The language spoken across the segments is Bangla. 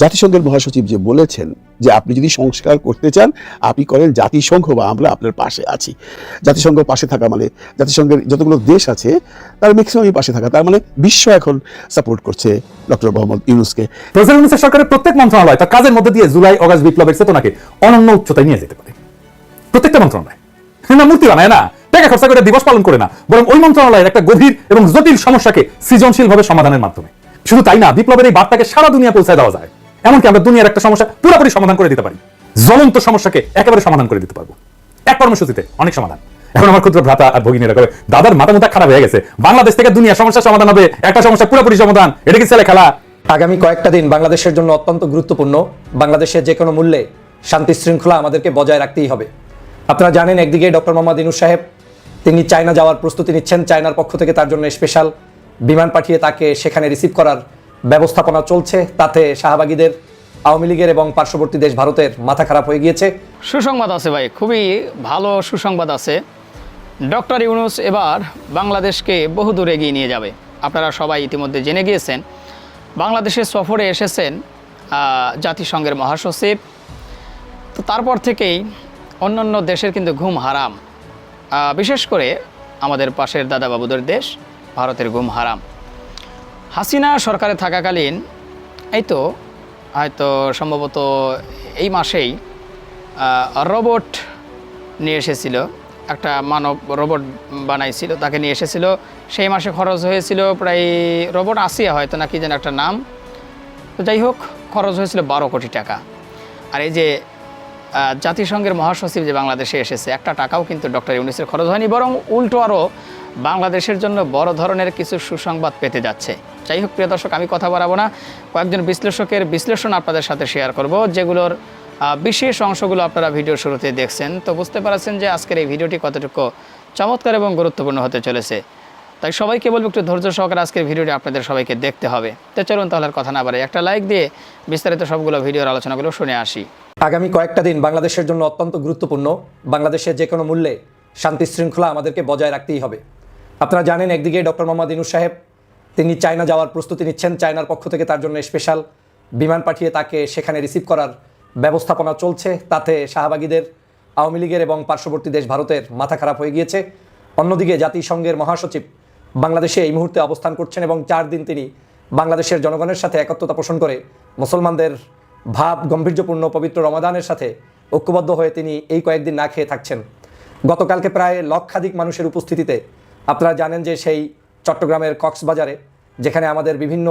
জাতিসংঘের মহাসচিব যে বলেছেন যে আপনি যদি সংস্কার করতে চান আপনি করেন জাতিসংঘ বা আমরা আপনার পাশে আছি। জাতিসংঘ পাশে থাকা মানে জাতিসংঘের যতগুলো দেশ আছে তার ম্যাক্সিমামই পাশে থাকা, তার মানে বিশ্ব এখন সাপোর্ট করছে ডক্টর মোহাম্মদ ইউনূসকে। প্রফেসর ইউনূসের সরকারের প্রত্যেক মন্ত্রণালয় তার কাজের মধ্যে দিয়ে জুলাই অগাস্ট বিপ্লবের চেতনাকে অনন্য উচ্চতায় নিয়ে যেতে পারে। প্রত্যেকটা মন্ত্রণালয় না মূর্তি বানায় না, টাকা খরচা করে দিবস পালন করে না, বরং ওই মন্ত্রণালয়ের একটা গভীর এবং জটিল সমস্যাকে সৃজনশীলভাবে সমাধানের মাধ্যমে। শুধু তাই না, বিপ্লবের এই বার্তাকে সারা দুনিয়া পৌঁছায় দেওয়া যায়। এমনকি আমরা দুনিয়ার একটা সমস্যা পুরোপুরি সমাধান করে দিতে পারি, জ্বলন্ত সমস্যাকে একেবারে সমাধান করে দিতে পারবো এক কর্মসূচিতে, অনেক সমাধান। এখন আমার ক্ষুদ্র ভ্রাতা আর ভগিনীরা কবে দাদার মাথা মুথা খারাপ হয়ে গেছে, বাংলাদেশ থেকে দুনিয়া সমস্যার সমাধান হবে, একটা সমস্যা পুরোপুরি সমাধান, এটা কি ছেলে খেলা? আগামী কয়েকটা দিন বাংলাদেশের জন্য অত্যন্ত গুরুত্বপূর্ণ। বাংলাদেশের যে কোনো মূল্যে শান্তি শৃঙ্খলা আমাদেরকে বজায় রাখতেই হবে। আপনারা জানেন, একদিকে ডক্টর মোহাম্মদ ইউনূস সাহেব তিনি চায়না যাওয়ার প্রস্তুতি নিচ্ছেন। চায়নার পক্ষ থেকে তার জন্য স্পেশাল বিমান পাঠিয়ে তাকে সেখানে রিসিভ করার ব্যবস্থাপনা চলছে। তাতে শাহবাগীদের, আওয়ামী লীগের এবং পার্শ্ববর্তী দেশ ভারতের মাথা খারাপ হয়ে গিয়েছে। সুসংবাদ আছে ভাই, খুবই ভালো সুসংবাদ আছে। ডক্টর ইউনূস এবার বাংলাদেশকে বহুদূর এগিয়ে নিয়ে যাবে। আপনারা সবাই ইতিমধ্যে জেনে গিয়েছেন, বাংলাদেশের সফরে এসেছেন জাতিসংঘের মহাসচিব। তো তারপর থেকেই অন্যান্য দেশের কিন্তু ঘুম হারাম, বিশেষ করে আমাদের পাশের দাদাবাবুদের দেশ ভারতের ঘুম হারাম। হাসিনা সরকারে থাকাকালীন এই তো হয়তো সম্ভবত এই মাসেই রোবট নিয়ে এসেছিল, একটা মানব রোবট বানাইছিল, তাকে নিয়ে এসেছিল। সেই মাসে খরচ হয়েছিল প্রায়, রোবট আসিয়া হয়তো নাকি যেন একটা নাম, তো যাই হোক খরচ হয়েছিল 12 কোটি টাকা। আর এই যে জাতিসংঘের মহাসচিব যে বাংলাদেশে এসেছে, একটা টাকাও কিন্তু ডক্টর ইউনূসের খরচ হয়নি, বরং উল্টো আরও বাংলাদেশের জন্য বড় ধরনের কিছু সুসংবাদ পেতে যাচ্ছে। যাই হোক প্রিয় দর্শক, আমি কথা বাড়াবো না, কয়েকজন বিশ্লেষকের বিশ্লেষণ আপনাদের সাথে শেয়ার করব, যেগুলোর বিশেষ অংশগুলো আপনারা ভিডিওর শুরুতে দেখছেন। তো বুঝতে পারছেন যে আজকের এই ভিডিওটি কতটুকু চমৎকার এবং গুরুত্বপূর্ণ হতে চলেছে। তাই সবাইকে বলবো একটু ধৈর্য সহকারে আজকের ভিডিওটি আপনাদের সবাইকে দেখতে হবে। তো চলুন তাহলে আর কথা না বাড়াই, একটা লাইক দিয়ে বিস্তারিত সবগুলো ভিডিওর আলোচনাগুলো শুনে আসি। আগামী কয়েকটা দিন বাংলাদেশের জন্য অত্যন্ত গুরুত্বপূর্ণ। বাংলাদেশের যে কোনো মূল্যে শান্তি শৃঙ্খলা আমাদেরকে বজায় রাখতেই হবে। আপনারা জানেন, একদিকে ডক্টর মোহাম্মদ ইউনূস সাহেব তিনি চায়না যাওয়ার প্রস্তুতি নিচ্ছেন। চায়নার পক্ষ থেকে তার জন্য স্পেশাল বিমান পাঠিয়ে তাকে সেখানে রিসিভ করার ব্যবস্থাপনা চলছে। তাতে শাহবাগীদের, আওয়ামী লীগের এবং পার্শ্ববর্তী দেশ ভারতের মাথা খারাপ হয়ে গিয়েছে। অন্যদিকে জাতিসংঘের মহাসচিব বাংলাদেশে এই মুহূর্তে অবস্থান করছেন এবং 4 দিন তিনি বাংলাদেশের জনগণের সাথে একত্রতা পোষণ করে মুসলমানদের ভাব গম্ভীর্যপূর্ণ পবিত্র রমাদানের সাথে ঐক্যবদ্ধ হয়ে তিনি এই কয়েকদিন না খেয়ে থাকছেন। গতকালকে প্রায় লক্ষাধিক মানুষের উপস্থিতিতে আপনারা জানেন যে সেই চট্টগ্রামের কক্সবাজারে, যেখানে আমাদের বিভিন্ন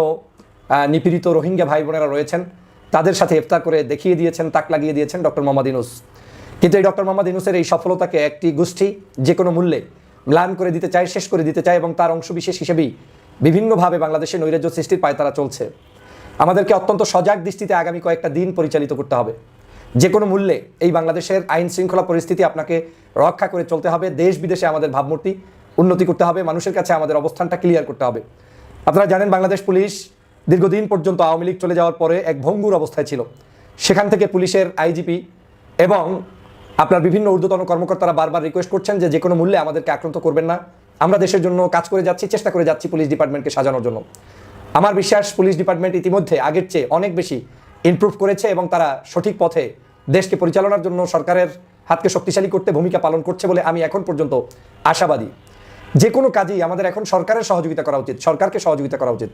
নিপীড়িত রোহিঙ্গা ভাই বোনেরা রয়েছেন, তাদের সাথে ইফতার করে দেখিয়ে দিয়েছেন, তাক লাগিয়ে দিয়েছেন ডক্টর মোহাম্মদ ইউনূস। কিন্তু এই ডক্টর মোহাম্মদ ইউনূসের এই সফলতাকে একটি গোষ্ঠী যে কোনো মূল্যে ম্লান করে দিতে চায়, শেষ করে দিতে চায়, এবং তার অংশবিশেষ হিসেবেই বিভিন্নভাবে বাংলাদেশে নৈরাজ্য সৃষ্টির পায়তারা চলছে। আমাদেরকে অত্যন্ত সজাগ দৃষ্টিতে আগামী কয়েকটা দিন পরিচালিত করতে হবে। যে কোনো মূল্যে এই বাংলাদেশের আইন শৃঙ্খলা পরিস্থিতি আপনাকে রক্ষা করে চলতে হবে। দেশ বিদেশে আমাদের ভাবমূর্তি উন্নতি করতে হবে, মানুষের কাছে আমাদের অবস্থানটা ক্লিয়ার করতে হবে। আপনারা জানেন, বাংলাদেশ পুলিশ দীর্ঘদিন পর্যন্ত আওয়ামী লীগ চলে যাওয়ার পরে এক ভঙ্গুর অবস্থায় ছিল। সেখান থেকে পুলিশের আইজিপি এবং আপনার বিভিন্ন ঊর্ধ্বতন কর্মকর্তারা বারবার রিকোয়েস্ট করছেন যে কোনো মূল্যে আমাদেরকে আক্রান্ত করবেন না। আমরা দেশের জন্য কাজ করে যাচ্ছি, চেষ্টা করে যাচ্ছি পুলিশ ডিপার্টমেন্টকে সাজানোর জন্য। আমার বিশ্বাস পুলিশ ডিপার্টমেন্ট ইতিমধ্যে আগের চেয়ে অনেক বেশি ইমপ্রুভ করেছে এবং তারা সঠিক পথে দেশকে পরিচালনার জন্য সরকারের হাতকে শক্তিশালী করতে ভূমিকা পালন করছে বলে আমি এখন পর্যন্ত আশাবাদী। যে কোনো কাজেই আমাদের এখন সরকারের সহযোগিতা করা উচিত, সরকারকে সহযোগিতা করা উচিত।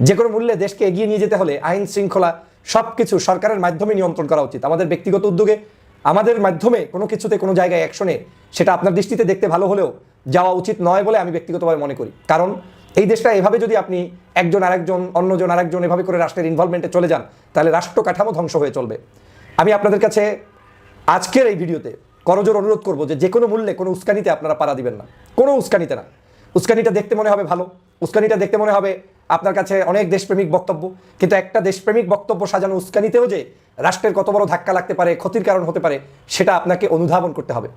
যে কোনো মূল্যে দেশকে এগিয়ে নিয়ে যেতে হলে আইন শৃঙ্খলা সব কিছু সরকারের মাধ্যমে নিয়ন্ত্রণ করা উচিত। আমাদের ব্যক্তিগত উদ্যোগে, আমাদের মাধ্যমে কোনো কিছুতে, কোনো জায়গায় অ্যাকশনে, সেটা আপনার দৃষ্টিতে দেখতে ভালো হলেও যাওয়া উচিত নয় বলে আমি ব্যক্তিগতভাবে মনে করি। কারণ এই দেশটা এভাবে যদি আপনি একজন আরেকজন, অন্যজন আরেকজন এভাবে করে রাষ্ট্রের ইনভলভমেন্টে চলে যান, তাহলে রাষ্ট্র কাঠামো ধ্বংস হয়ে চলবে। আমি আপনাদের কাছে আজকের এই ভিডিওতে করজোর অনুরোধ করবো যে কোনো মূল্যে কোনো উস্কানিতে আপনারা পাড়া দিবেন না, কোনো উস্কানিতে না। উস্কানিটা দেখতে মনে হবে ভালো, উস্কানিটা দেখতে মনে হবে আপনার কাছে অনেক দেশপ্রেমিক বক্তব্য, কিন্তু একটা দেশপ্রেমিক বক্তব্য সাজানো উস্কানিতেও যে রাষ্ট্রের কত বড় ধাক্কা লাগতে পারে, ক্ষতির কারণ হতে পারে, সেটা আপনাকে অনুধাবন করতে হবে।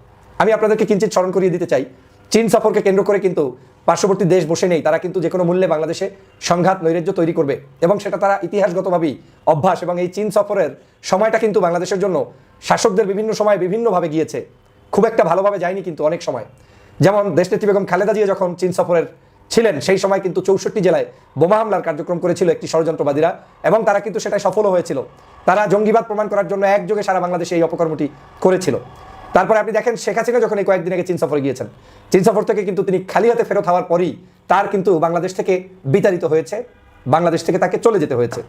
আমি আপনাদেরকে কিঞ্চিত স্মরণ করিয়ে দিতে চাই, চীন সফরকে কেন্দ্র করে কিন্তু পার্শ্ববর্তী দেশ বসে নেই। তারা কিন্তু যে কোনো মূল্যে বাংলাদেশে সংঘাত, নৈরাজ্য তৈরি করবে এবং সেটা তারা ইতিহাসগতভাবেই অভ্যাস। এবং এই চীন সফরের সময়টা কিন্তু বাংলাদেশের জন্য শাসকদের বিভিন্ন সময় বিভিন্নভাবে গিয়েছে, খুব একটা ভালোভাবে যায়নি কিন্তু অনেক সময়। যেমন দেশনেত্রী বেগম খালেদা জিয়া যখন চীন সফরের ছিলেন সেই সময় কিন্তু 64 জেলায় বোমা হামলার কার্যক্রম করেছিল একটি ষড়যন্ত্রবাদীরা, এবং তারা কিন্তু সেটাই সফলও হয়েছিল। তারা জঙ্গিবাদ প্রমাণ করার জন্য একযোগে সারা বাংলাদেশে এই অপকর্মটি করেছিল। তারপরে আপনি দেখেন শেখ হাসিনা যখন এই কয়েকদিন আগে চীন সফরে গিয়েছেন, চীন সফর থেকে কিন্তু তিনি খালি হাতে ফেরত হওয়ার পরই তার কিন্তু বাংলাদেশ থেকে বিতাড়িত হয়েছে, বাংলাদেশ থেকে তাকে চলে যেতে হয়েছে।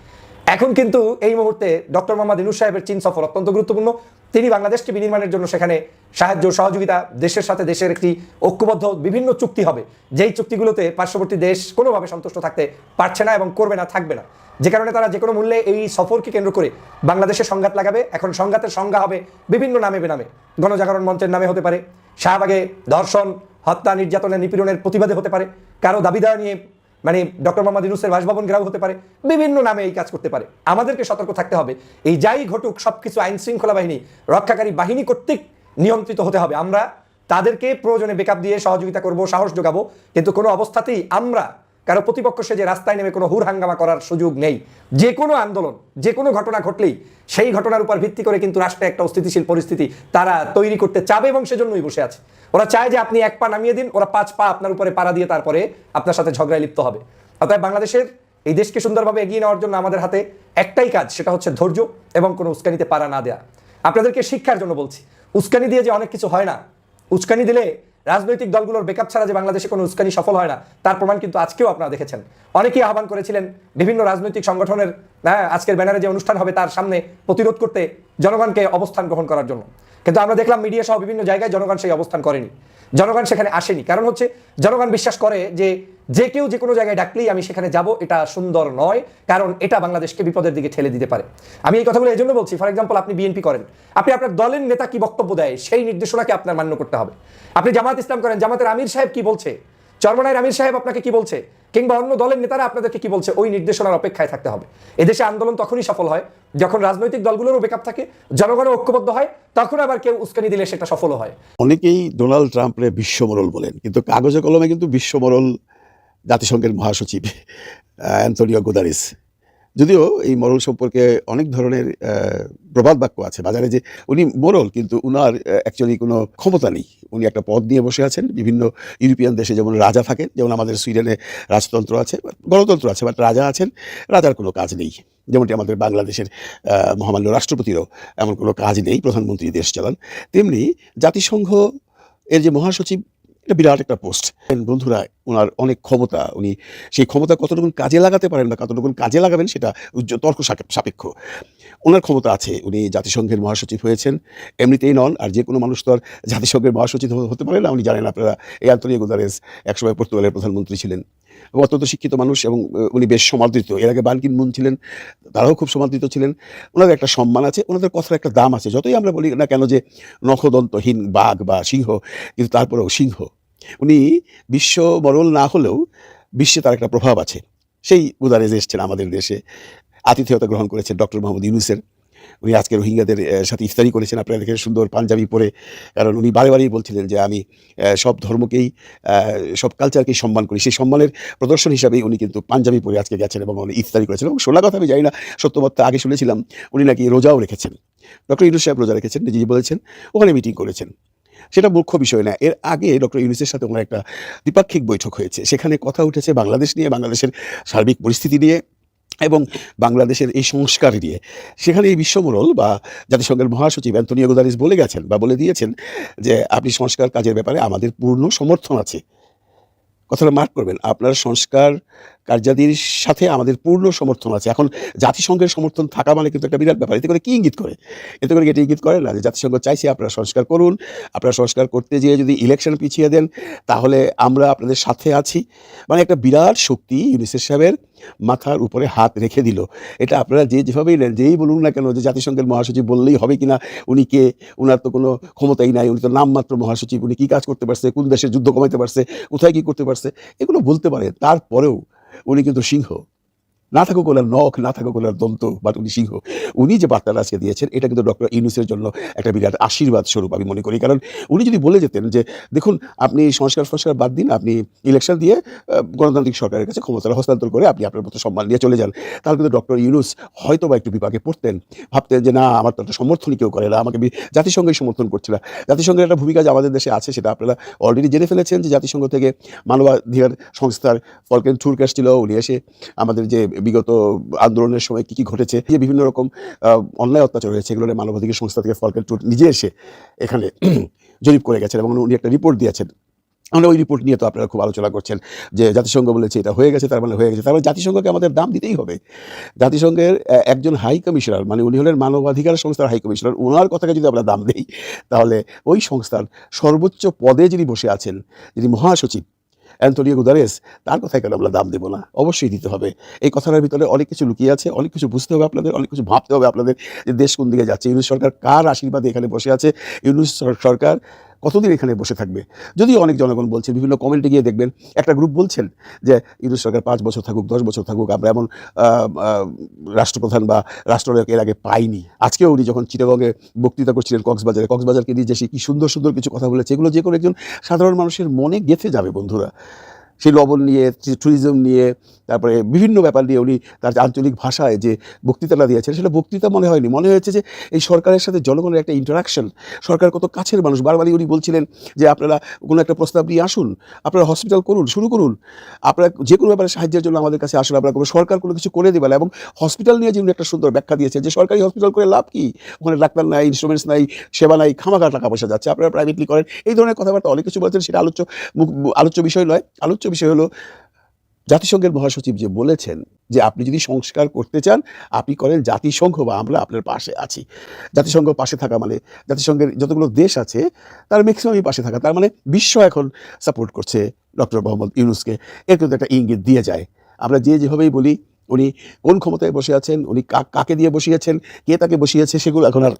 এখন কিন্তু এই মুহূর্তে ডক্টর মোহাম্মদ ইউনূস সাহেবের চীন সফর অত্যন্ত গুরুত্বপূর্ণ। তিনি বাংলাদেশকে বিনির্মাণের জন্য সেখানে সাহায্য সহযোগিতা, দেশের সাথে দেশের একটি ঐক্যবদ্ধ বিভিন্ন চুক্তি হবে, যেই চুক্তিগুলোতে পার্শ্ববর্তী দেশ কোনোভাবে সন্তুষ্ট থাকতে পারছে না এবং করবে না, থাকবে না, যে কারণে তারা যে কোনো মূল্যে এই সফরকে কেন্দ্র করে বাংলাদেশের সংঘাত লাগাবে। এখন সংঘাতের সংজ্ঞা হবে বিভিন্ন নামে বেনামে, গণজাগরণ মঞ্চের নামে হতে পারে, শাহবাগে ধর্ষণ, হত্যা, নির্যাতনের, নিপীড়নের প্রতিবাদে হতে পারে, কারো দাবি দেওয়া নিয়ে মানে ডক্টর মোহাম্মদ ইউনূসের বাসভবন ঘেরাও হতে পারে, বিভিন্ন নামে এই কাজ করতে পারে। আমাদেরকে সতর্ক থাকতে হবে, এই যাই ঘটুক সবকিছু আইন শৃঙ্খলা বাহিনী, রক্ষাকারী বাহিনী কর্তৃক নিয়ন্ত্রিত হতে হবে। আমরা তাদেরকে প্রয়োজনে ব্যাকআপ দিয়ে সহযোগিতা করব, সাহস যোগাবো, কিন্তু কোনো অবস্থাতেই আমরা কারো প্রতিপক্ষ সেজে রাস্তায় নেমে কোনো হুর হাঙ্গামা করার সুযোগ নেই। যে কোনো আন্দোলন, যে কোনো ঘটনা ঘটলেই সেই ঘটনার উপর ভিত্তি করে কিন্তু রাষ্ট্রে একটা অস্থিতিশীল পরিস্থিতি তারা তৈরি করতে চাবে, এবং সেজন্যই বসে আছে। ওরা চায় যে আপনি 1 পা নামিয়ে দিন, ওরা 5 পা আপনার উপরে পাড়া দিয়ে তারপরে আপনার সাথে ঝগড়ায় লিপ্ত হবে। অতএব বাংলাদেশের এই দেশকে সুন্দরভাবে এগিয়ে নেওয়ার জন্য আমাদের হাতে একটাই কাজ, সেটা হচ্ছে ধৈর্য এবং কোনো উস্কানিতে পাড়া না দেয়া। আপনাদেরকে শিক্ষার জন্য বলছি, উস্কানি দিয়ে যে অনেক কিছু হয় না, উস্কানি দিলে রাজনৈতিক দলগুলোর ব্যাকআপ ছাড়া যে বাংলাদেশে কোনো উস্কানি সফল হয় না, তার প্রমাণ কিন্তু আজকেও আপনারা দেখেছেন। অনেকেই আহ্বান করেছিলেন বিভিন্ন রাজনৈতিক সংগঠনের আজকের ব্যানারে যে অনুষ্ঠান হবে তার সামনে প্রতিরোধ করতে জনগণকে অবস্থান গ্রহণ করার জন্য, কিন্তু আমরা দেখলাম মিডিয়া সহ বিভিন্ন জায়গায় জনগণ সেই অবস্থান করেনি, জনগণ সেখানে আসেনি। কারণ হচ্ছে জনগণ বিশ্বাস করে যে যে কেউ যে কোনো জায়গায় ডাকলেই আমি সেখানে যাব, এটা সুন্দর নয়, কারণ এটা বাংলাদেশকে বিপদের দিকে ঠেলে দিতে পারে। আমি এই কথাগুলো এই জন্য বলছি, ফর এক্সাম্পল আপনি বিএনপি করেন, আপনি আপনার দলের নেতা কি বক্তব্য দেয় সেই নির্দেশনাকে আপনার মান্য করতে হবে। আপনি জামাত ইসলাম করেন, জামাতের আমির সাহেব কি বলছে, চরমনায়ের আমির সাহেব আপনাকে কি বলছে, কিংবা অন্য দলের নেতারা আপনাদেরকে কি বলছে, ওই নির্দেশনার অপেক্ষায় থাকতে হবে। এদেশে আন্দোলন তখনই সফল হয় যখন রাজনৈতিক দলগুলোরও ব্যাকআপ থাকে, জনগণও ঐক্যবদ্ধ হয়, তখন আবার কেউ উস্কানি দিলে সেটা সফল হয়। অনেকেই ডোনাল্ড ট্রাম্পের বিশ্বমরল বলেন, কিন্তু কাগজে কলমে কিন্তু বিশ্বমরল জাতিসংঘের মহাসচিব অ্যান্তোনিও গুতেরেস। যদিও এই মরল সম্পর্কে অনেক ধরনের প্রবাদ বাক্য আছে বাজারে, যে উনি মরল কিন্তু উনার অ্যাকচুয়ালি কোনো ক্ষমতা নেই। উনি একটা পদ নিয়ে বসে আছেন। বিভিন্ন ইউরোপিয়ান দেশে যেমন রাজা থাকেন, যেমন আমাদের সুইডেনে রাজতন্ত্র আছে, গণতন্ত্র আছে, বাট রাজা আছেন, রাজার কোনো কাজ নেই। যেমনটি আমাদের বাংলাদেশের মহামান্য রাষ্ট্রপতিরও এমন কোনো কাজ নেই, প্রধানমন্ত্রী দেশ চালান। তেমনি জাতিসংঘ এর যে মহাসচিব, এটা বিরাট একটা পোস্ট। বন্ধুরা, ওনার অনেক ক্ষমতা, উনি সেই ক্ষমতা কতটুকু কাজে লাগাতে পারেন বা কতটুকু কাজে লাগাবেন সেটা তর্ক সাপেক্ষ। ওনার ক্ষমতা আছে, উনি জাতিসংঘের মহাসচিব হয়েছেন, এমনিতেই নন। আর যে কোনো মানুষ তো আর জাতিসংঘের মহাসচিব হতে পারে না। উনি জানেন, আপনারা, এই অ্যান্তোনিও গুতেরেস একসময় পর্তুগালের প্রধানমন্ত্রী ছিলেন, অত্যন্ত শিক্ষিত মানুষ, এবং উনি বেশ সমাদৃত। এর আগে বান কি মুন ছিলেন, তারাও খুব সমাদৃত ছিলেন। ওনাদের একটা সম্মান আছে, ওনাদের কথার একটা দাম আছে। যতই আমরা বলি না কেন যে নখদন্তহীন বাঘ বা সিংহ, কিন্তু তারপরেও সিংহ। উনি বিশ্ব মরল না হলেও বিশ্বে তার একটা প্রভাব আছে। সেই গুতেরেস এসেছেন আমাদের দেশে, আতিথেয়তা গ্রহণ করেছেন ডক্টর মোহাম্মদ ইউনূসের। উনি আজকে রোহিঙ্গাদের সাথে ইফতারি করেছেন, আপনারা দেখেন, সুন্দর পাঞ্জাবি পরে। কারণ উনি বারে বারেই বলছিলেন যে আমি সব ধর্মকেই, সব কালচারকেই সম্মান করি। সেই সম্মানের প্রদর্শন হিসাবেই উনি কিন্তু পাঞ্জাবি পরে আজকে গেছেন এবং উনি ইফতারি করেছেন। এবং শোনা কথা আমি জানি না সত্যবার্তা, আগে শুনেছিলাম উনি নাকি রোজাও রেখেছেন। ডক্টর ইউনূস সাহেব রোজা রেখেছেন, নিজেই বলেছেন, ওখানে মিটিং করেছেন। সেটা মুখ্য বিষয় না। এর আগে ডক্টর ইউনূসের সাথে ওনার একটা দ্বিপাক্ষিক বৈঠক হয়েছে, সেখানে কথা উঠেছে বাংলাদেশ নিয়ে, বাংলাদেশের সার্বিক পরিস্থিতি নিয়ে এবং বাংলাদেশের এই সংস্কার নিয়ে। সেখানে এই বিশ্বমোড়ল বা জাতিসংঘের মহাসচিব অ্যান্তোনিও গুতেরেস বলে গেছেন বা বলে দিয়েছেন যে আপনি সংস্কার কাজের ব্যাপারে আমাদের পূর্ণ সমর্থন আছে। কথাটা মার্ক করবেন, আপনার সংস্কার কার্যাদির সাথে আমাদের পূর্ণ সমর্থন আছে। এখন জাতিসংঘের সমর্থন থাকা মানে কিন্তু একটা বিরাট ব্যাপার। এতে করে কি ইঙ্গিত করে? এতে করে এটা ইঙ্গিত করে না যে জাতিসংঘ চাইছে আপনারা সংস্কার করুন, আপনারা সংস্কার করতে যেয়ে যদি ইলেকশন পিছিয়ে দেন তাহলে আমরা আপনাদের সাথে আছি। মানে একটা বিরাট শক্তি ইউনূস সাহেবের মাথার উপরে হাত রেখে দিল। এটা আপনারা যেভাবেই নেন, যেই বলুন না কেন যে জাতিসংঘের মহাসচিব বললেই হবে কিনা, উনি কে, ওনার তো কোনো ক্ষমতাই নাই, উনি তো নামমাত্র মহাসচিব, উনি কী কাজ করতে পারছে, কোন দেশের যুদ্ধ কমাইতে পারছে, কোথায় কী করতে পারছে, এগুলো বলতে পারে। তারপরেও উনি কিন্তু সিংহ, না থাকুক ওনার নখ, না থাকুক ওনার দন্ত বা উনি সিংহ, উনি যে বার্তাটা আজকে দিয়েছেন এটা কিন্তু ডক্টর ইউনূসের জন্য একটা বিরাট আশীর্বাদ স্বরূপ আমি মনে করি। কারণ উনি যদি বলে যেতেন যে দেখুন আপনি সংস্কার বাদ দিন, আপনি ইলেকশন দিয়ে গণতান্ত্রিক সরকারের কাছে ক্ষমতা হস্তান্তর করে আপনি আপনার মতো সম্মান নিয়ে চলে যান, তাহলে কিন্তু ডক্টর ইউনূস হয়তো বা একটু বিপাকে পড়তেন, ভাবতেন যে না আমার তো একটা সমর্থনই কেউ করে না, আমাকে জাতিসংঘই সমর্থন করছে না। জাতিসংঘের একটা ভূমিকা যে আমাদের দেশে আছে সেটা আপনারা অলরেডি জেনে ফেলেছেন যে জাতিসংঘ থেকে মানবাধিকার সংস্থার ফলকেন টুর্ক এসেছিল, উনি এসে আমাদের যে বিগত আন্দোলনের সময় কী কী ঘটেছে, যে বিভিন্ন রকম অন্যায় অত্যাচার হয়েছে এগুলো মানবাধিকার সংস্থা থেকে ফলকেন টুর্ক নিজে এসে এখানে জরিপ করে গেছেন এবং উনি একটা রিপোর্ট দিয়েছেন। আমরা ওই রিপোর্ট নিয়ে তো আপনারা খুব আলোচনা করছেন যে জাতিসংঘ বলেছে এটা হয়ে গেছে, তার মানে হয়ে গেছে, তার মানে জাতিসংঘকে আমাদের দাম দিতেই হবে। জাতিসংঘের একজন হাই কমিশনার, মানে উনি হলেন মানবাধিকার সংস্থার হাই কমিশনার, ওনার কথাকে যদি আমরা দাম দিই তাহলে ওই সংস্থার সর্বোচ্চ পদে যিনি বসে আছেন, যিনি মহাসচিব অ্যান্টোনিও গুতেরেস, তার কথায় কেন আমরা দাম দেবো না? অবশ্যই দিতে হবে। এই কথাটার ভিতরে অনেক কিছু লুকিয়ে আছে, অনেক কিছু বুঝতে হবে আপনাদের, অনেক কিছু ভাবতে হবে আপনাদের যে দেশ কোন দিকে যাচ্ছে। ইউনূস সরকার কার আশীর্বাদে এখানে বসে আছে? ইউনূস সরকার কতদিন এখানে বসে থাকবে? যদিও অনেক জনগণ বলছে, বিভিন্ন কমেন্টে গিয়ে দেখবেন একটা গ্রুপ বলছেন যে ইউনূস সরকার 5 বছর থাকুক, 10 বছর থাকুক, আমরা এমন রাষ্ট্রপ্রধান বা রাষ্ট্রনায়ক এর আগে পাইনি। আজকেও উনি যখন চিটাগংয়ে বক্তৃতা করছিলেন কক্সবাজারকে নিয়ে যে সে কি সুন্দর সুন্দর কিছু কথা বলেছে, এগুলো যে কোনো একজন সাধারণ মানুষের মনে গেঁথে যাবে বন্ধুরা। সেই লবণ নিয়ে, ট্যুরিজম নিয়ে, তারপরে বিভিন্ন ব্যাপার নিয়ে উনি তার আঞ্চলিক ভাষায় যে বক্তৃতাটা দিয়েছেন সেটা বক্তৃতা মনে হয়নি, মনে হয়েছে যে এই সরকারের সাথে জনগণের একটা ইন্টারাকশন। সরকার কত কাছের মানুষ। বারবারই উনি বলছিলেন যে আপনারা কোনো একটা প্রস্তাব নিয়ে আসুন, আপনারা হসপিটাল করুন, শুরু করুন, আপনারা যে কোনো ব্যাপারে সাহায্যের জন্য আমাদের কাছে আসুন, আপনারা কোনো সরকার কোনো কিছু করে দেবে না। এবং হসপিটাল নিয়ে যে উনি একটা সুন্দর ব্যাখ্যা দিয়েছেন যে সরকারি হসপিটাল করে লাভ কি, ওখানে ডাক্তার নাই, ইনস্ট্রুমেন্টস নাই, সেবা নাই, খামাখা টাকা পয়সা যাচ্ছে, আপনারা প্রাইভেটলি করেন। এই ধরনের কথাবার্তা অনেক কিছু বলেছেন, সেটা আলোচ্য বিষয় নয়। আলোচ্য বিষয় হলো জাতিসংঘের মহাসচিব যে বলেছেন যে আপনি যদি সংস্কার করতে চান আপনি করেন জাতিসংঘ বা আমরা আপনার পাশে আছি। জাতিসংঘ পাশে থাকা মানে জাতিসংঘের যতগুলো দেশ আছে তার ম্যাক্সিমামই পাশে থাকা, তার মানে বিশ্ব এখন সাপোর্ট করছে ডক্টর মোহাম্মদ ইউনূসকে। এর কিন্তু একটা ইঙ্গিত দিয়ে যায়। আমরা যেভাবেই বলি উনি কোন ক্ষমতায় বসে আছেন, উনি কাকে দিয়ে বসিয়েছেন, কে তাকে বসিয়েছে, সেগুলো এখন আর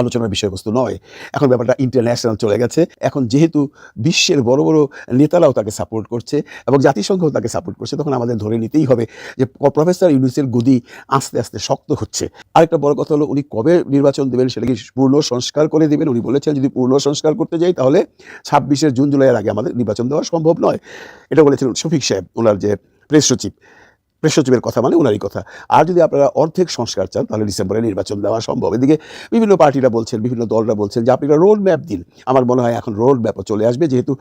আলোচনার বিষয়বস্তু নয়। এখন ব্যাপারটা ইন্টারন্যাশনাল চলে গেছে। এখন যেহেতু বিশ্বের বড় বড় নেতারাও তাকে সাপোর্ট করছে এবং জাতিসংঘও তাকে সাপোর্ট করছে, তখন আমাদের ধরে নিতেই হবে যে প্রফেসর ইউনূসের গদি আস্তে আস্তে শক্ত হচ্ছে। আরেকটা বড় কথা হলো উনি কবে নির্বাচন দেবেন, সেটাকে পূর্ণ সংস্কার করে দেবেন। উনি বলেছেন যদি পূর্ণ সংস্কার করতে যাই তাহলে 26 জুন জুলাইয়ের আগে আমাদের নির্বাচন দেওয়া সম্ভব নয়। এটা বলেছিলেন শফিক সাহেব, ওনার যে প্রেস সচিবের কথা, মানে ওনারই কথা। আর যদি আপনারা অর্ধেক সংস্কার চান তাহলে ডিসেম্বরে নির্বাচন দেওয়া সম্ভব। এদিকে বিভিন্ন পার্টিরা বলছেন, বিভিন্ন দলরা বলছেন যে আপনারা রোড ম্যাপ দিন। আমার মনে হয় এখন রোড ম্যাপও চলে আসবে, যেহেতু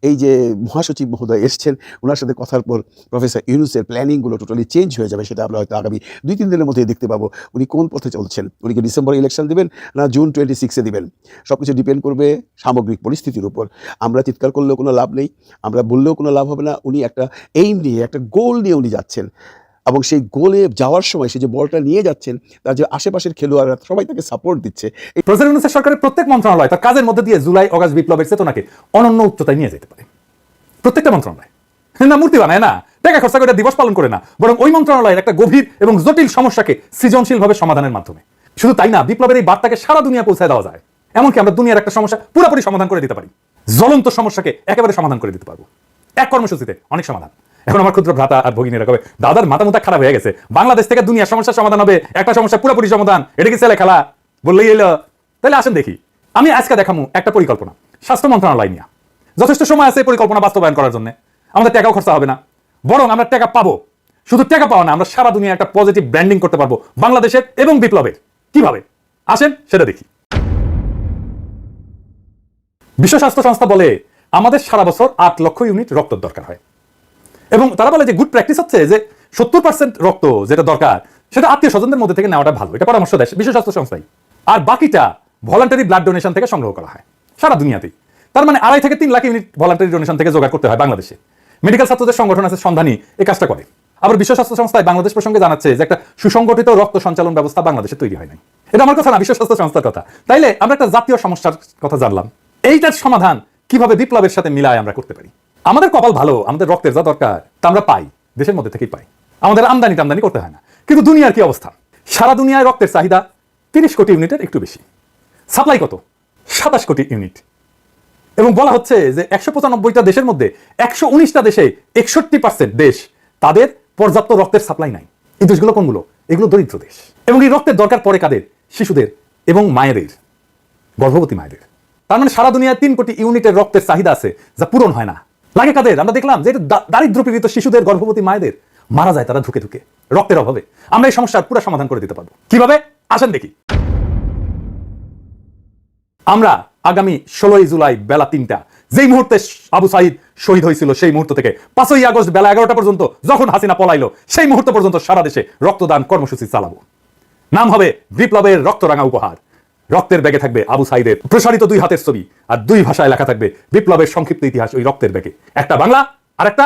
এই যে মহাসচিব মহোদয় এসছেন, ওনার সাথে কথার পর প্রফেসর ইউনূসের প্ল্যানিংগুলো টোটালি চেঞ্জ হয়ে যাবে। সেটা আমরা হয়তো আগামী 2-3 দিনের মধ্যেই দেখতে পাবো উনি কোন পথে চলছেন। উনি কি ডিসেম্বরে ইলেকশন দিবেন না জুন 26-এ দিবেন, সব কিছু ডিপেন্ড করবে সামগ্রিক পরিস্থিতির উপর। আমরা চিৎকার করলেও কোনো লাভ নেই, আমরা বললেও কোনো লাভ হবে না। উনি একটা এইম নিয়ে, একটা গোল নিয়ে উনি যাচ্ছেন এবং সেই গোলে যাওয়ার সময় সে যে বলটা নিয়ে যাচ্ছেন তার যে আশেপাশের খেলোয়াড়রা সবাই তাকে সাপোর্ট দিচ্ছে। প্রফেসর ইউনূসের সরকারের প্রত্যেক মন্ত্রণালয় তার কাজের মধ্যে দিয়ে জুলাই অগাস্ট বিপ্লবের চেতনাকে অনন্য উচ্চতায় নিয়ে যেতে পারে। প্রত্যেকটা মন্ত্রণালয় না মূর্তি বানায় না, টাকা খরচা করে দিবস পালন করে না, বরং ওই মন্ত্রণালয়ের একটা গভীর এবং জটিল সমস্যাকে সৃজনশীলভাবে সমাধানের মাধ্যমে। শুধু তাই না, বিপ্লবের এই বার্তাকে সারা দুনিয়া পৌঁছায় দেওয়া যায়। এমনকি আমরা দুনিয়ার একটা সমস্যা পুরোপুরি সমাধান করে দিতে পারি, জ্বলন্ত সমস্যাকে একেবারে সমাধান করে দিতে পারবো এক কর্মসূচিতে। অনেক সমাধান। এখন আমার ক্ষুদ্র ভ্রাতা আর ভগিনীরা কবে দাদার মাথা মুথা খারাপ হয়ে গেছে, বাংলাদেশ থেকে দুনিয়ার সমস্যার সমাধান হবে, একটা সমস্যা পুরোপুরি সমাধান, এটা কি ছেলে খেলা বললেই এলো? তাহলে আসেন দেখি। আমি আজকে দেখাবো একটা পরিকল্পনা স্বাস্থ্য মন্ত্রণালয় নিয়ে। যথেষ্ট সময় আছে পরিকল্পনা বাস্তবায়ন করার জন্য। আমাদের টাকাও খরচা হবে না, বরং আমরা টাকা পাবো। শুধু টাকা পাওয়া না, আমরা সারা দুনিয়া একটা পজিটিভ ব্র্যান্ডিং করতে পারবো বাংলাদেশের এবং বিপ্লবের। কিভাবে আসেন সেটা দেখি। বিশ্ব স্বাস্থ্য সংস্থা বলে আমাদের সারা বছর 8 লক্ষ ইউনিট রক্তের দরকার হয় এবং তারা বলে যে গুড প্র্যাকটিস হচ্ছে যে 70% রক্ত যেটা দরকার সেটা আত্মীয় স্বজনদের মধ্যে থেকে নেওয়াটা ভালো। এটা পরামর্শ দেয় বিশ্ব স্বাস্থ্য সংস্থায়। আর বাকিটা ভলান্টারি ব্লাড ডোনেশন থেকে সংগ্রহ করা হয় সারা দুনিয়াতেই। তার মানে 2.5 থেকে 3 লাখ ইউনিট ভলান্টারি ডোনেশন থেকে জোগাড় করতে হয় বাংলাদেশে। মেডিকেল ছাত্রদের সংগঠন আছে সন্ধানী, এই কাজটা করে। আবার বিশ্ব স্বাস্থ্য সংস্থায় বাংলাদেশ প্রসঙ্গে জানাচ্ছে যে একটা সুসংগঠিত রক্ত সঞ্চালন ব্যবস্থা বাংলাদেশে তৈরি হয় নাই। এটা আমার কথা না, বিশ্ব স্বাস্থ্য সংস্থার কথা। তাইলে আমরা একটা জাতীয় সমস্যার কথা জানলাম। এইটার সমাধান কিভাবে বিপ্লবের সাথে মিলায় আমরা করতে পারি। আমাদের কপাল ভালো, আমাদের রক্তের যা দরকার তা আমরা পাই, দেশের মধ্যে থেকেই পাই। আমাদের আমদানি করতে হয় না। কিন্তু দুনিয়ার কি অবস্থা? সারা দুনিয়ায় রক্তের চাহিদা 30 কোটি ইউনিটের একটু বেশি, সাপ্লাই কত? 27 কোটি ইউনিট। এবং বলা হচ্ছে যে 195টা দেশের মধ্যে 119টা দেশে 61% দেশ তাদের পর্যাপ্ত রক্তের সাপ্লাই নাই। এই দেশগুলো কোনগুলো? এগুলো দরিদ্র দেশ। এবং এই রক্তের দরকার পড়ে কাদের? শিশুদের এবং মায়েদের, গর্ভবতী মায়েদের। তার মানে সারা দুনিয়ায় 3 কোটি ইউনিটের রক্তের চাহিদা আছে যা পূরণ হয় না। লাগে কাদের? আমরা দেখলাম যে দারিদ্র পীড়িত শিশুদের, গর্ভবতী মায়েদের মারা যায় তারা ধুকে ধুকে রক্তের অভাবে। আমরা এই সমস্যার পুরো সমাধান করে দিতে পারবো কিভাবে? আসেন দেখি। আমরা আগামী 16 জুলাই বেলা 3টা, যেই মুহূর্তে আবু সাইদ শহীদ হয়েছিল, সেই মুহূর্ত থেকে 5ই আগস্ট বেলা 11টা পর্যন্ত, যখন হাসিনা পলাইলো, সেই মুহূর্ত পর্যন্ত সারা দেশে রক্তদান কর্মসূচি চালাবো। নাম হবে বিপ্লবের রক্তরাঙা উপহার। রক্তের ব্যাগে থাকবে আবু সাইদের প্রসারিত 2 হাতের ছবি, আর 2 ভাষায় লেখা থাকবে বিপ্লবের সংক্ষিপ্ত ইতিহাস ওই রক্তের ব্যাগে। একটা বাংলা আর একটা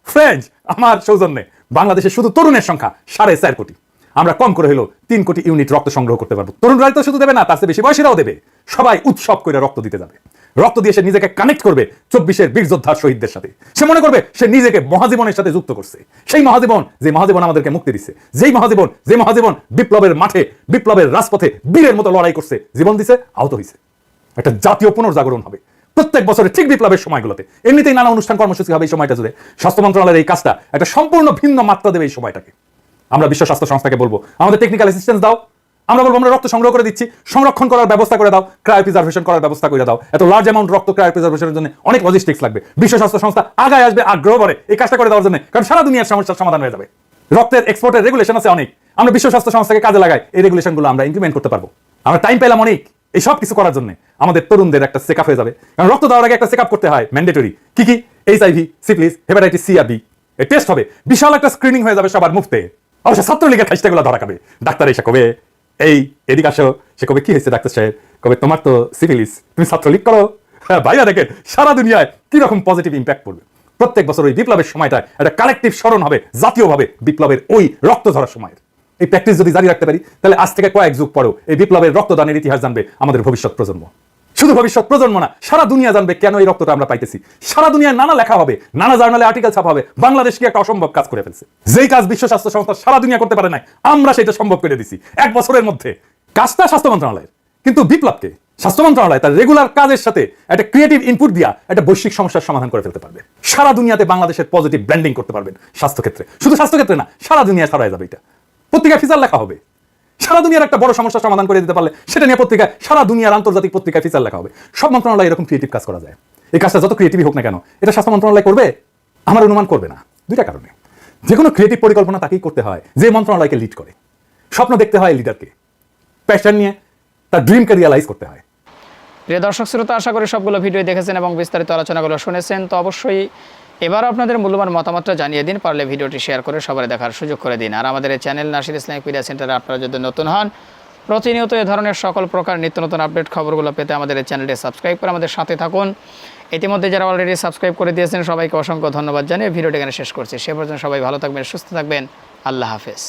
ফ্রেঞ্চ। আমার সৌজন্যে বাংলাদেশে শুধু তরুণের সংখ্যা 4.5 কোটি। আমরা কম করে হলো 3 কোটি ইউনিট রক্ত সংগ্রহ করতে পারবো। তরুণরাই তো শুধু দেবে না, তার চেয়ে বেশি বয়সীরাও দেবে। সবাই উৎসব করে রক্ত দিতে যাবে। রক্ত দিয়ে সে নিজেকে কানেক্ট করবে 24-এর বীর যোদ্ধার শহীদদের সাথে। সে মনে করবে সে নিজেকে মহাজীবনের সাথে যুক্ত করছে। সেই মহাজীবন, যে মহাজীবন আমাদেরকে মুক্তি দিচ্ছে, যে মহাজীবন বিপ্লবের মাঠে, বিপ্লবের রাজপথে বীরের মতো লড়াই করছে, জীবন দিছে, আহত হয়েছে। একটা জাতীয় পুনর্জাগরণ হবে প্রত্যেক বছরে ঠিক বিপ্লবের সময়গুলোতে। এমনিতেই নানা অনুষ্ঠান কর্মসূচি হবে এই সময়টা জুড়ে। স্বাস্থ্য মন্ত্রণালয়ের এই কাজটা একটা সম্পূর্ণ ভিন্ন মাত্রা দেবে এই সময়টাকে। আমরা বিশ্ব স্বাস্থ্য সংস্থাকে বলবো আমাদের টেকনিক্যাল অ্যাসিস্ট্যান্স দাও। আমরা বলবো আমরা রক্ত সংগ্রহ করে দিচ্ছি, সংরক্ষণ করার ব্যবস্থা করে দাও, ক্রায়োপ্রিজার্ভেশন করার ব্যবস্থা করে দাও। এত লার্জ অ্যামাউন্ট রক্ত ক্রায়োপ্রিজার্ভেশনের জন্য অনেক লজিস্টিক্স লাগবে। বিশ্ব স্বাস্থ্য সংস্থা আগায় আসবে আগ্রহ করে এই কাজটা করে দেওয়ার জন্য, কারণ সারা দুনিয়ার সমস্যার সমাধান হয়ে যাবে। রক্তের এক্সপোর্টের রেগুলেশন আছে অনেক, আমরা বিশ্ব স্বাস্থ্য সংস্থাকে কাজে লাগাই, এই রেগুলেশনগুলো আমরা ইমপ্লিমেন্ট করতে পারবো। আমরা টাইম পেলাম অনেক এই সব কিছু করার জন্য। আমাদের তরুণদের একটা চেক আপ হয়ে যাবে, কারণ রক্ত দেওয়ার আগে একটা চেক আপ করতে হয় ম্যান্ডেটরি। কি কি? HIV, সিফিলিস, হেপাটাইটিস সি আর বি এর টেস্ট হবে। বিশাল একটা স্ক্রিনিং হয়ে যাবে সবার মুফতে। অবশ্য ছাত্রলীগের খাইস্টাগুলো ধরা খাবে। ডাক্তার এসে কবে এই এদিকে আসো, সে কবে কি হয়েছে ডাক্তার সাহেব, কবে তোমার তো সিফিলিস, তুমি ছাত্রলীগ করো। হ্যাঁ ভাইয়া, দেখেন সারা দুনিয়ায় কিরকম পজিটিভ ইম্প্যাক্ট পড়বে। প্রত্যেক বছর ওই বিপ্লবের সময়টা একটা কালেকটিভ স্মরণ হবে জাতীয়ভাবে বিপ্লবের ওই রক্ত ধরার সময়ের। এই প্র্যাকটিস যদি জারি রাখতে পারি, তাহলে আজ থেকে কয়েক যুগ পরেও এই বিপ্লবের রক্তদানের ইতিহাস জানবে আমাদের ভবিষ্যৎ প্রজন্ম। শুধু ভবিষ্যৎ প্রজন্ম না, সারা দুনিয়া জানবে কেন এই রক্তটা আমরা পাইতেছি। সারা দুনিয়ায় নানা লেখা হবে, নানা জার্নালে আর্টিকেল ছাপা হবে, বাংলাদেশ কি একটা অসম্ভব কাজ করে ফেলছে। যেই কাজ বিশ্ব স্বাস্থ্য সংস্থা সারা দুনিয়া করতে পারে নাই, আমরা সেটা সম্ভব করে দিছি 1 বছরের মধ্যে। কাজটা স্বাস্থ্য মন্ত্রণালয়ের, কিন্তু বিপ্লবকে স্বাস্থ্য মন্ত্রণালয় তার রেগুলার কাজের সাথে একটা ক্রিয়েটিভ ইনপুট দিয়া একটা বৈশ্বিক সমস্যার সমাধান করে ফেলতে পারবে। সারা দুনিয়াতে বাংলাদেশের পজিটিভ ব্র্যান্ডিং করতে পারবেন স্বাস্থ্য ক্ষেত্রে। শুধু স্বাস্থ্য ক্ষেত্রে না, সারা দুনিয়ায় ছড়ায় যাবে। এটা পত্রিকায় ফিচার লেখা হবে। সারা দুনিয়ার একটা বড় সমস্যার সমাধান করে দিতে পারলে সেটা নিয়ে পত্রিকায়, সারা দুনিয়ার আন্তর্জাতিক পত্রিকায় ফিচার লেখা হবে। সব মন্ত্রণালয় এরকম ক্রিয়েটিভ কাজ করা যায়। এই কাজটা যত ক্রিয়েটিভ হোক না কেন, এটা স্বাস্থ্য মন্ত্রণালয় করবে? আমার অনুমান করবে না। 2টা কারণে। যে কোনো ক্রিয়েটিভ পরিকল্পনা তাকেই করতে হয় যে মন্ত্রণালয়কে লিড করে। স্বপ্ন দেখতে হয় লিডারকে, প্যাশন নিয়ে তার ড্রিমকে রিয়ালাইজ করতে হয়। প্রিয় দর্শক শ্রোতা, আশা করি সবগুলো ভিডিও দেখেছেন এবং বিস্তারিত আলোচনাগুলো শুনেছেন। তো অবশ্যই এবার আপনাদের মূল্যবান মতামতটা জানিয়ে দিন, পারলে ভিডিওটি শেয়ার করে সবাই দেখার সুযোগ করে দিন। আর আমাদের এই চ্যানেল নাসির ইসলামিক মিডিয়া সেন্টারে আপনারা যদি নতুন হন, প্রতিনিয়ত এ ধরনের সকল প্রকার নিত্য নতুন আপডেট খবরগুলো পেতে আমাদের এই চ্যানেলটি সাবস্ক্রাইব করে আমাদের সাথে থাকুন। ইতিমধ্যে যারা অলরেডি সাবস্ক্রাইব করে দিয়েছেন সবাইকে অসংখ্য ধন্যবাদ জানিয়ে ভিডিওটি এখানে শেষ করছি। সে পর্যন্ত সবাই ভালো থাকবেন, সুস্থ থাকবেন। আল্লাহ হাফেজ।